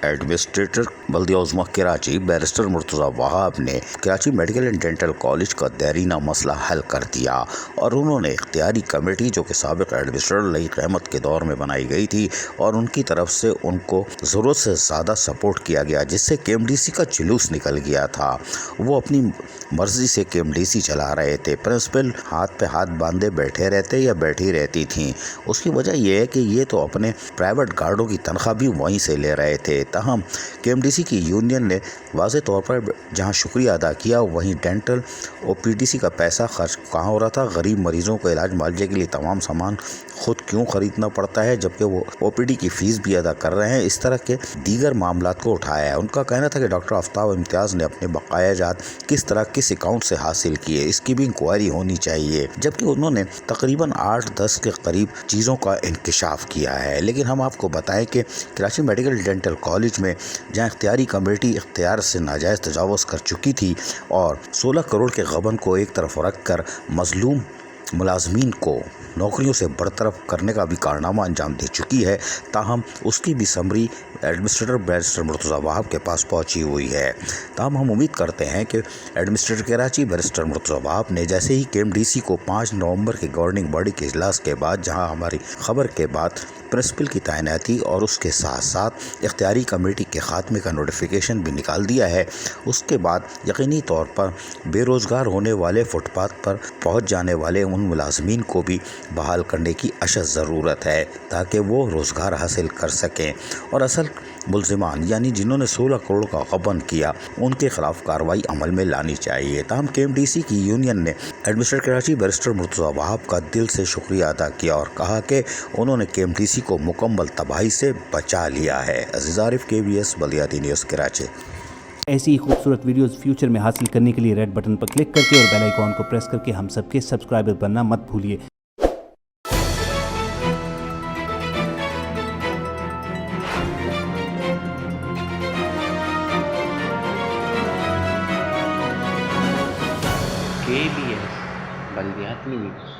Administrator بلدیہ عظمی Karachi barrister Murtaza وہاب نے Karachi medical and dental college کا دیرینہ مسئلہ حل کر دیا اور انہوں نے اختیاری کمیٹی جو کہ سابق ایڈمنسٹریٹر لئیق احمد کے دور میں بنائی گئی تھی اور ان کی طرف سے ان کو ضرورت سے زیادہ سپورٹ کیا گیا، جس سے کے ایم ڈی سی کا جلوس نکل گیا تھا۔ وہ اپنی مرضی سے کے ایم ڈی سی چلا رہے تھے، پرنسپل ہاتھ پہ ہاتھ باندھے بیٹھے رہتے یا بیٹھی رہتی تھیں۔ اس کی وجہ یہ ہے کہ یہ تو اپنے پرائیویٹ گارڈوں کی تنخواہ بھی وہیں سے لے رہے تھے۔ تاہم کے ایم ڈی سی کی یونین نے واضح طور پر جہاں شکریہ ادا کیا، وہیں ڈینٹل او پی ڈی سی کا پیسہ خرچ کہاں ہو رہا تھا؟ غریب مریضوں کو علاج معالجے کے لیے تمام سامان خود کیوں خریدنا پڑتا ہے جبکہ وہ او پی ڈی کی فیس بھی ادا کر رہے ہیں؟ اس طرح کے دیگر معاملات کو اٹھایا ہے۔ ان کا کہنا تھا کہ ڈاکٹر آفتاب امتیاز نے اپنے بقایا جات کس طرح کس اکاؤنٹ سے حاصل کیے، اس کی بھی انکوائری ہونی چاہیے، جبکہ انہوں نے تقریباً 8-10 کے قریب چیزوں کا انکشاف کیا ہے۔ لیکن ہم آپ کو بتائیں کہ کراچی میڈیکل ڈینٹل کالج میں جہاں اختیاری کمیٹی اختیار سے ناجائز تجاوز کر چکی تھی اور 16 کروڑ کے غبن کو ایک طرف رکھ کر مظلوم ملازمین کو نوکریوں سے برطرف کرنے کا بھی کارنامہ انجام دے چکی ہے، تاہم اس کی بھی سمری ایڈمنسٹریٹر بیرسٹر مرتضی وہاب کے پاس پہنچی ہوئی ہے۔ تاہم ہم امید کرتے ہیں کہ ایڈمنسٹریٹر کراچی بیرسٹر مرتضی وہاب نے جیسے ہی کے ایم ڈی سی کو 5 نومبر کے گورننگ باڈی کے اجلاس کے بعد، جہاں ہماری خبر کے بعد پرنسپل کی تعیناتی اور اس کے ساتھ ساتھ اختیاری کمیٹی کے خاتمے کا نوٹیفیکیشن بھی نکال دیا ہے، اس کے بعد یقینی طور پر بے روزگار ہونے والے فٹ پاتھ پر پہنچ جانے والے ان ملازمین کو بھی بحال کرنے کی اشد ضرورت ہے تاکہ وہ روزگار حاصل کر سکیں اور اصل ملزمان یعنی جنہوں نے 16 کروڑ کا غبن کیا ان کے خلاف کارروائی عمل میں لانی چاہیے۔ تاہم کے ایم ڈی سی کی یونین نے ایڈمنسٹریٹر کراچی بیرسٹر مرتضی وہاب کا دل سے شکریہ ادا کیا اور کہا کہ انہوں نے کے ایم ڈی سی کو مکمل تباہی سے بچا لیا ہے۔ عزیز عارف، KBS بلدیاتی نیوز کراچی۔ ایسی ہی خوبصورت ویڈیوز فیوچر میں حاصل کرنے کے لیے ریڈ بٹن پر کلک کر کے اور بیل آئیکن کو پریس کر کے ہم سب کے سبسکرائبر بننا مت بھولیے۔ KBS بلدیاتی نیوز۔